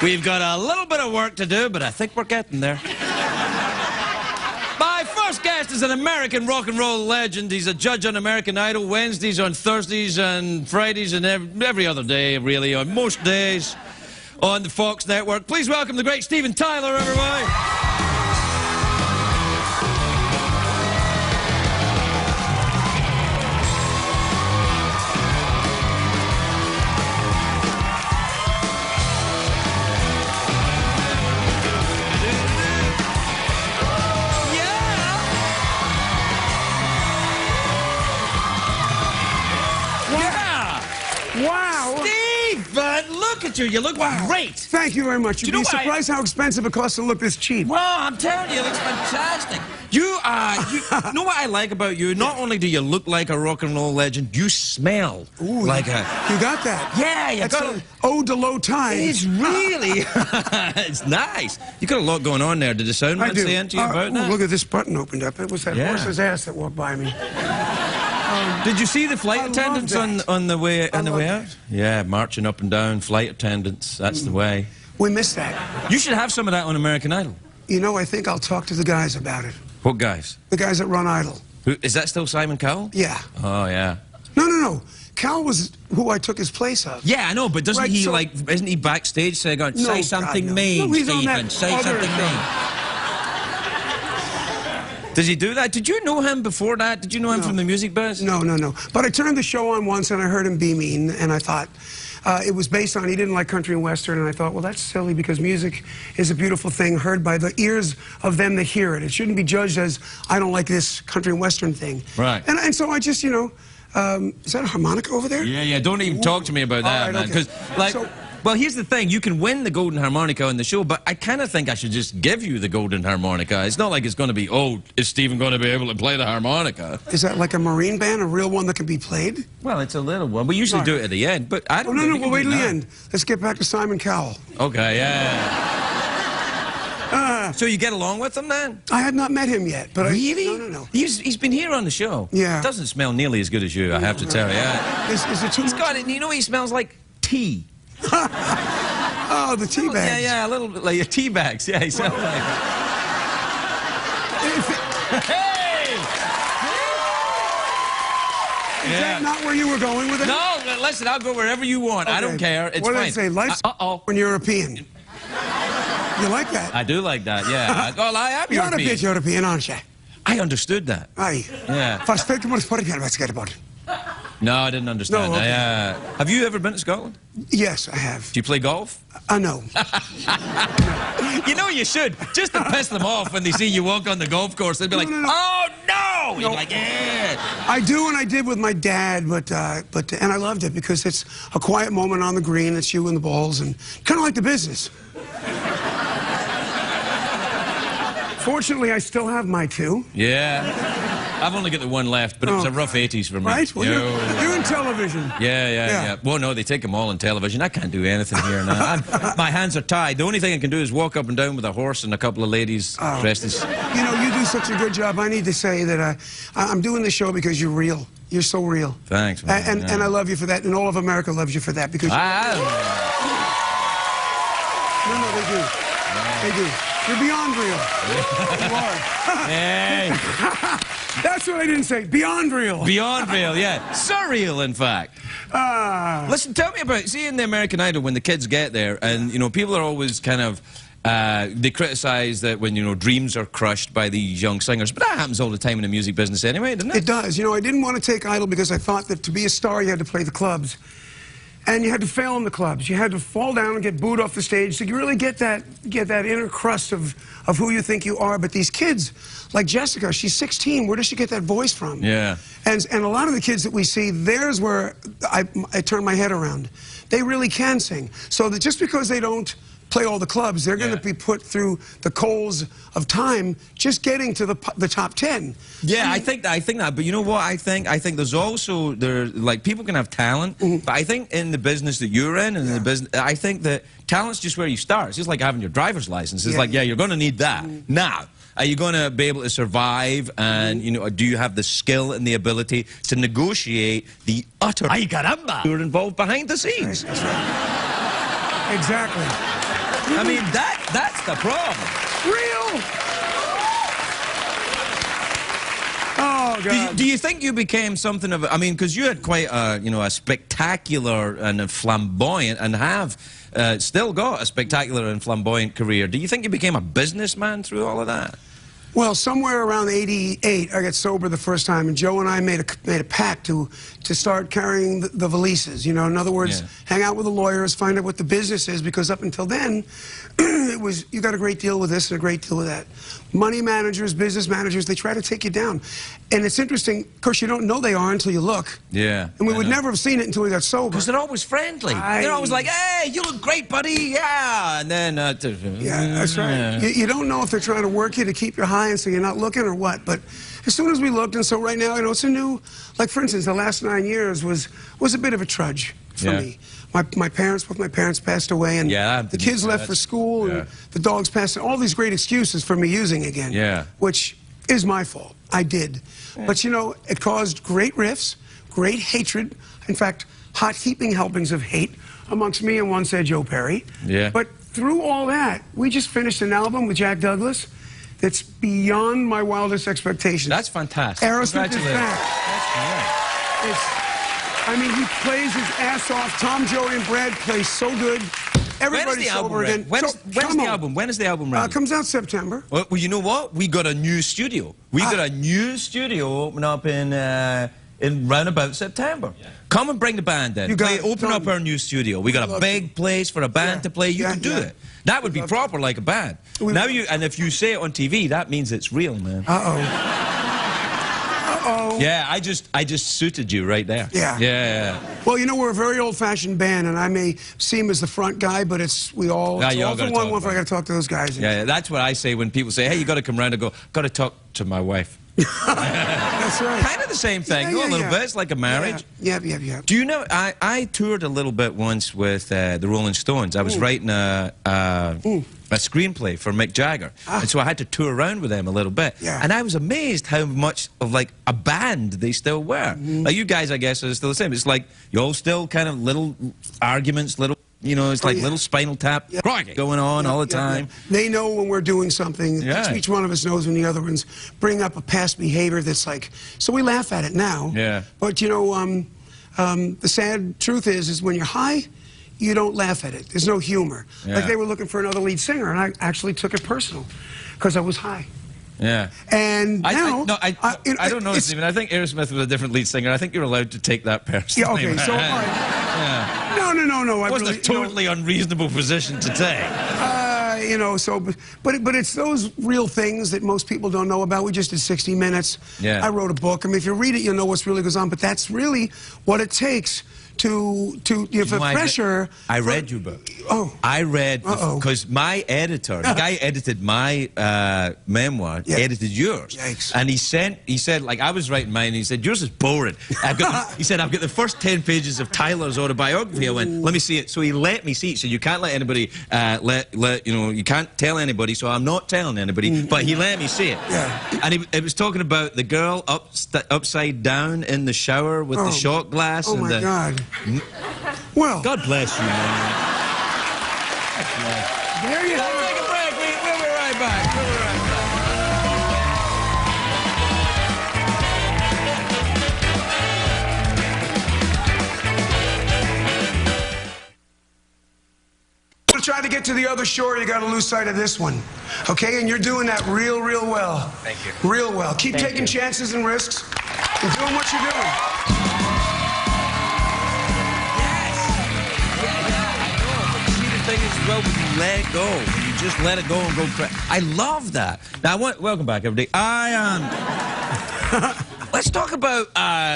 We've got a little bit of work to do, but I think we're getting there. My first guest is an American rock and roll legend. He's a judge on American Idol, Wednesdays, on Thursdays, and Fridays, and every other day, really, on most days on the Fox Network. Please welcome the great Steven Tyler, everybody. Wow. Steve, look at you. You look great. Thank you very much. You'd be surprised how expensive it costs to look this cheap. Well, I'm telling you, it looks fantastic. You know what I like about you? Not only do you look like a rock and roll legend, you smell like a... You got that? Yeah, you got an ode to low tide. It's really... It's nice. You got a lot going on there. Did the sound man say anything about that? Look at this button opened up. It was that horse's ass that walked by me. Did you see the flight attendants on the way out? Yeah, marching up and down, flight attendants. That's the way. We missed that. You should have some of that on American Idol. You know, I think I'll talk to the guys about it. What guys? The guys that run Idol. Is that still Simon Cowell? Yeah. Oh, yeah. No. Cal was who I took his place of. Yeah, I know, but doesn't he, isn't he backstage saying, say something mean, Stephen, say something mean? Does he do that? Did you know him before that? Did you know him from the music biz? No. But I turned the show on once and I heard him be mean, and I thought it was based on he didn't like country and western, and I thought, well, that's silly because music is a beautiful thing heard by the ears of them that hear it. It shouldn't be judged as I don't like this country and western thing. Right. And so I just, is that a harmonica over there? Yeah. Don't even talk to me about that, man. Because, well, here's the thing. You can win the golden harmonica on the show, but I kind of think I should just give you the golden harmonica. It's not like it's going to be, is Stephen going to be able to play the harmonica? Is that like a marine band, a real one that can be played? Well, it's a little one. We usually do it at the end, but I don't know. No, we'll wait till the end. Let's get back to Simon Cowell. Okay, yeah. So you get along with him, then? I had not met him yet, but really? No. He's been here on the show. Yeah. Doesn't smell nearly as good as you, I have to tell you. Is it too much? You know, he smells like tea. Oh, the tea bags. Yeah, a little bit like your tea bags. Yeah, he sounds like. Hey! Is that not where you were going with it? No, listen, I'll go wherever you want. Okay. I don't care. It's what fine. What did I say? Life's when you're European. You like that? I do like that, yeah. Well, I am You're European. You're a bit European, aren't you? I understood that. Aye. Yeah. No, I didn't understand. No, okay. Have you ever been to Scotland? Yes, I have. Do you play golf? No. You know you should. Just to piss them off when they see you walk on the golf course. They'd be like, oh, no! You'd be like, yeah. I do, and I did with my dad, but and I loved it because it's a quiet moment on the green. It's you and the balls, and kind of like the business. Fortunately, I still have my two. Yeah. I've only got the one left, but it was a rough 80s for me. Right? Well, you're in television. Yeah. Well, no, they take them all in television. I can't do anything here now. My hands are tied. The only thing I can do is walk up and down with a horse and a couple of ladies dressed as... You do such a good job. I need to say that I'm doing this show because you're real. You're so real. Thanks, man. And I love you for that, and all of America loves you for that because... No, they do. They do. You're beyond real. You are. Hey. That's what I didn't say. Beyond real. Beyond real, yeah. Surreal, in fact. Listen, tell me about, see in the American Idol, when the kids get there, and, people are always kind of, they criticize that when, dreams are crushed by these young singers. But that happens all the time in the music business anyway, doesn't it? It does. I didn't want to take Idol because I thought that to be a star, you had to play the clubs. And you had to fail in the clubs. You had to fall down and get booed off the stage so you really get that inner crust of who you think you are. But these kids, like Jessica, she's 16. Where does she get that voice from? Yeah. And a lot of the kids that we see, there's where I turn my head around. They really can sing. So that just because they don't play all the clubs, they're going to be put through the coals of time just getting to the top 10. Yeah, I think that. But you know what? I think there's also people can have talent, but I think in the business that you're in, and in the business, I think that talent's just where you start. It's just like having your driver's license. It's like, you're going to need that. Now, are you going to be able to survive, and do you have the skill and the ability to negotiate the utter ay caramba you're involved behind the scenes? That's right. Exactly. I mean, that's the problem. Real. Oh, God. Do you think you became something of a, I mean, because you had quite a, you know, a spectacular and a flamboyant, and have still got a spectacular and flamboyant career. Do you think you became a businessman through all of that? Well, somewhere around '88, I got sober the first time, and Joe and I made a pact to start carrying the valises. You know, in other words, hang out with the lawyers, find out what the business is, because up until then, it was, you got a great deal with this and a great deal with that. Money managers, business managers, they try to take you down. And it's interesting, of course, you don't know they are until you look. Yeah. And we would never have seen it until we got sober. Because they're always friendly. They're always like, hey, you look great, buddy, yeah. And then... yeah, that's right. You don't know if they're trying to work you to keep you high and so you're not looking or what. But as soon as we looked, and so right now, you know, it's a new... Like, for instance, the last 9 years was a bit of a trudge for me. Both my parents passed away, and the kids left for school, and the dogs passed. All these great excuses for me using again, which is my fault. I did. But, you know, it caused great rifts, great hatred, in fact, hot heaping helpings of hate amongst me and one said Joe Perry. But through all that, we just finished an album with Jack Douglas that's beyond my wildest expectations. That's fantastic. Aerosmith is back. I mean, he plays his ass off. Tom, Joey, and Brad play so good. Everybody's sober again. When's the album? When is the album ready? It comes out September. Well, you know what? We got a new studio. We got a new studio open up in round about September. Come and bring the band in. Open up our new studio. We got a big place for a band to play. You can do it. That would be proper like a band. Now and if you say it on TV, that means it's real, man. Yeah, I just suited you right there. Yeah. Well, you know, we're a very old-fashioned band, and I may seem as the front guy, but we all for one. I got to talk to those guys. Yeah, that's what I say when people say, "Hey, you got to come round." I go, "Got to talk to my wife." That's right. Kind of the same thing, a little bit. It's like a marriage. Yeah. Do you know? I toured a little bit once with the Rolling Stones. I was writing a screenplay for Mick Jagger, and so I had to tour around with them a little bit. And I was amazed how much of like a band they still were. Like you guys, I guess, are still the same. It's like you all still kind of little arguments, little. You know, it's like little Spinal Tap going on all the time. They know when we're doing something. Each one of us knows when the other ones bring up a past behavior that's like... So we laugh at it now. But, you know, the sad truth is when you're high, you don't laugh at it. There's no humor. Like they were looking for another lead singer, and I actually took it personal because I was high. And now... I don't know, Stephen. I think Aerosmith was a different lead singer. I think you're allowed to take that personally. Okay, so... All right. No. It wasn't a totally unreasonable position to take. You know, so, but it's those real things that most people don't know about. We just did 60 Minutes. I wrote a book. I mean, if you read it, you'll know what's really goes on. But that's really what it takes to for pressure. I read your book. I read because my editor, the guy edited my memoir, edited yours. And he said, like, I was writing mine, and he said, yours is boring. He said, I've got the first 10 pages of Tyler's autobiography. I went, let me see it. So he let me see it. So you can't let anybody you can't tell anybody. So I'm not telling anybody. But he let me see it. And it was talking about the girl upside down in the shower with the shot glass. Oh my God. Well, God bless you, man. There you go. Take a break. We'll be right back. To try to get to the other shore, you got to lose sight of this one, okay? And you're doing that real well. Thank you. Real well. Keep taking chances and risks and doing what you're doing. Well, when you let it go, when you just let it go and go. I love that. Now, welcome back, everybody. Let's talk about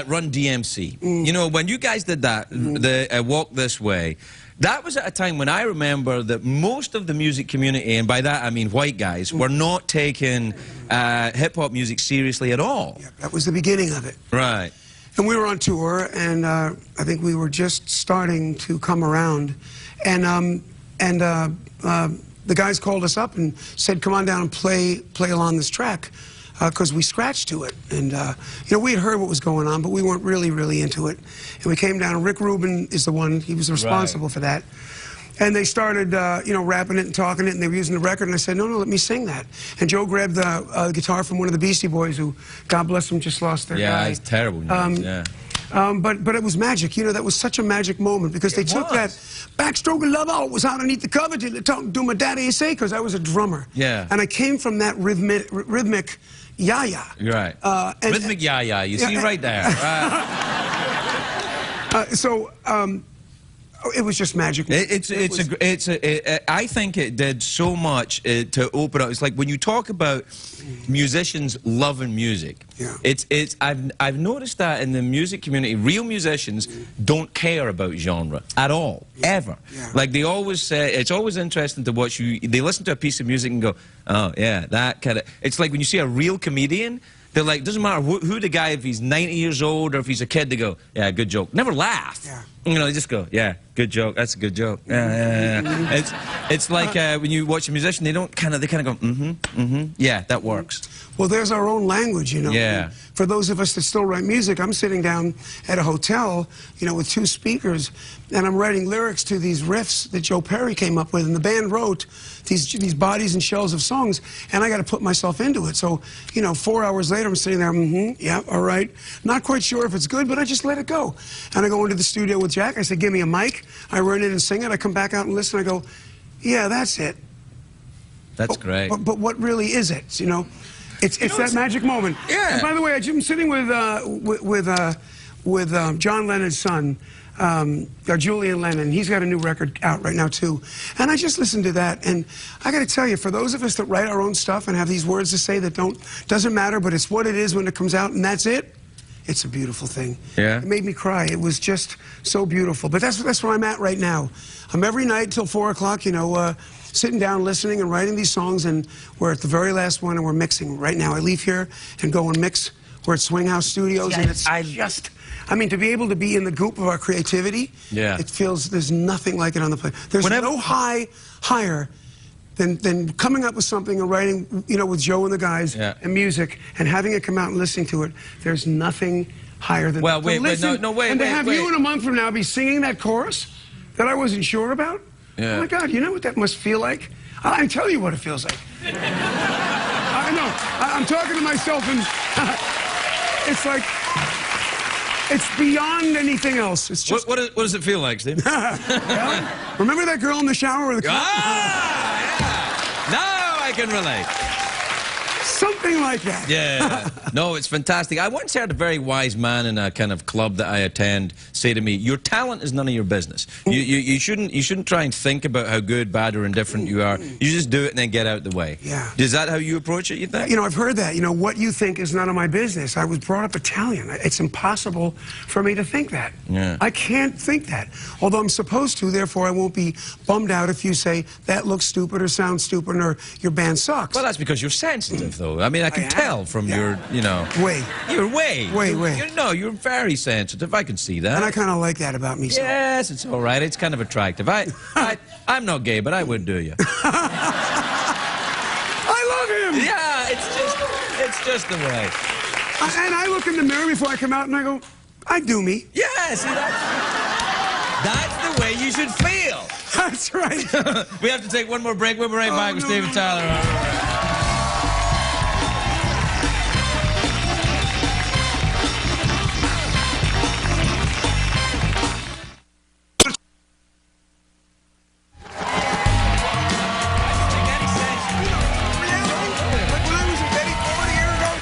Run DMC. You know, when you guys did that, the Walk This Way, that was at a time when I remember that most of the music community, and by that I mean white guys, were not taking hip-hop music seriously at all. Yeah, that was the beginning of it. Right. And we were on tour, and I think we were just starting to come around. And the guys called us up and said, come on down and play along this track, because we scratched to it. And, you know, we had heard what was going on, but we weren't really into it. And we came down, and Rick Rubin is the one, he was responsible for that. And they started, you know, rapping it and talking it, and they were using the record, and I said, no, let me sing that. And Joe grabbed the guitar from one of the Beastie Boys, who, God bless them, just lost their guy. Yeah, it's terrible news, yeah. But it was magic, you know, that was such a magic moment, because they took that backstroke of love out, was underneath the cover, till they talk, do my daddy say, because I was a drummer. Yeah. And I came from that rhythmic yah-yah. Right. Rhythmic yah-yah, you see right there. It was just magic. I think it did so much to open up. It's like when you talk about musicians loving music. Yeah. I've noticed that in the music community, real musicians don't care about genre at all, ever. Yeah. Like they always say, it's always interesting to watch you. They listen to a piece of music and go, oh yeah, that kind of. It's like when you see a real comedian. They're like, doesn't matter who the guy, if he's 90 years old or if he's a kid, they go, yeah, good joke. Never laugh. Yeah. You know, they just go, yeah, good joke. That's a good joke. Yeah. It's like when you watch a musician, they kind of go, yeah, that works. Well, there's our own language, you know. Yeah. For those of us that still write music, I'm sitting down at a hotel, you know, with 2 speakers, and I'm writing lyrics to these riffs that Joe Perry came up with, and the band wrote these bodies and shells of songs, and I got to put myself into it. So, you know, 4 hours later, I'm sitting there, yeah, all right. Not quite sure if it's good, but I just let it go. And I go into the studio with Jack. I said, give me a mic. I run in and sing it. I come back out and listen. I go, yeah, that's it. That's great. But what really is it, you know? It's that magic moment. Yeah. And by the way, I'm sitting with John Lennon's son, Julian Lennon. He's got a new record out right now too. And I just listened to that, and I got to tell you, for those of us that write our own stuff and have these words to say that doesn't matter, but it's what it is when it comes out, and that's it. It's a beautiful thing. Yeah. It made me cry. It was just so beautiful. But that's where I'm at right now. I'm every night till 4 o'clock, you know, sitting down, listening, and writing these songs, and we're at the very last one, and we're mixing right now. I leave here and go and mix. We're at Swing House Studios, and it's just, I mean, to be able to be in the goop of our creativity, it feels, there's nothing like it on the planet. There's no higher than coming up with something and writing, you know, with Joe and the guys and music, and having it come out and listening to it. There's nothing higher than well, that. wait, wait, and to have you in a month from now be singing that chorus that I wasn't sure about. Yeah. Oh my God, you know what that must feel like? I can tell you what it feels like. I know. I'm talking to myself, and it's like, it's beyond anything else. It's just. What does it feel like, Steve? Well, remember that girl in the shower with the yeah. Now I can relate. Something like that. Yeah. No, it's fantastic. I once heard a very wise man in a kind of club that I attend say to me, your talent is none of your business. You shouldn't try and think about how good, bad, or indifferent you are. You just do it and then get out the way. Yeah. Is that how you approach it, you think? You know, I've heard that. You know, what you think is none of my business. I was brought up Italian. It's impossible for me to think that. Yeah. I can't think that. Although I'm supposed to, therefore I won't be bummed out if you say, that looks stupid or sounds stupid or your band sucks. Well, that's because you're sensitive, though. I mean, I can tell from your, you know... You're way. You're very sensitive. I can see that. And I kind of like that about me. Yes, it's all right. It's kind of attractive. I'm not gay, but I would do you. I love him! Yeah, it's just the way. And I look in the mirror before I come out and I go, I do me. Yeah, see, that's the way you should feel. That's right. We have to take one more break. We'll be right back with Steven Tyler.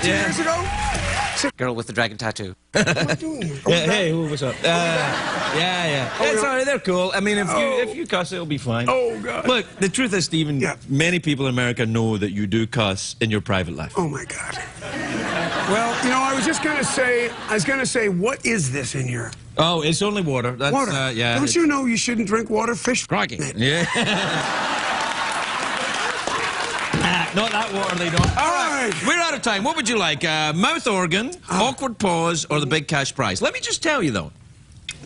Years ago? Girl with the dragon tattoo. What am I doing here? Hey, what's up? Yeah. It's all right, they're cool. I mean, if you cuss, it'll be fine. Oh, God. Look, the truth is, Stephen, many people in America know that you do cuss in your private life. Oh, my God. Well, you know, I was going to say, what is this in here? Oh, it's only water. That's, water? Yeah. Don't you know you shouldn't drink water? Fish. Crikey. Yeah. Not that water, they don't. All right, we're out of time. What would you like? Mouth organ, awkward pause, or the big cash prize? Let me just tell you, though.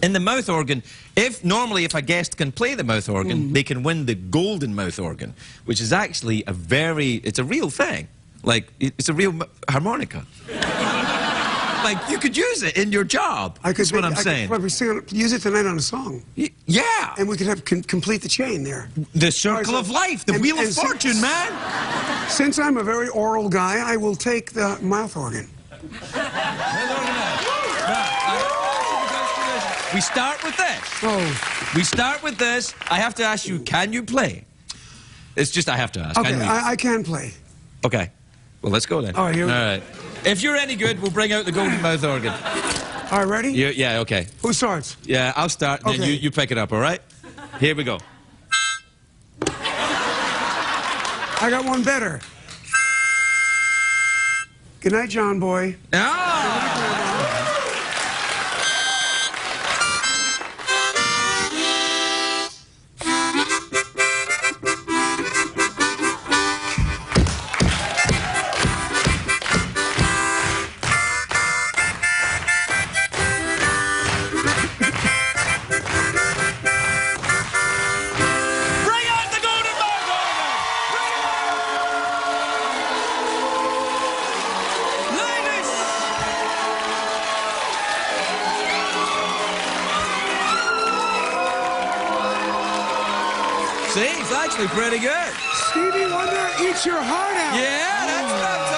In the mouth organ, if a guest can play the mouth organ, they can win the golden mouth organ, which is actually it's a real thing. Like, it's a real harmonica. Like, you could use it in your job. That's what I'm saying. Use it tonight on a song. Yeah. And we could have complete the chain there. The circle of life, the wheel of fortune, man. Since I'm a very oral guy, I will take the mouth organ. We start with this. Oh. We start with this. I have to ask you, can you play? It's just I have to ask. Okay, I can play. Okay. Well, let's go then. All right, here we go. All right. If you're any good, we'll bring out the golden mouth organ. All right, ready? Yeah, okay. Who starts? Yeah, I'll start, and then you pick it up, all right? Here we go. I got one better. Good night, John Boy. See, it's actually pretty good. Stevie Wonder eats your heart out. Yeah, that's what I'm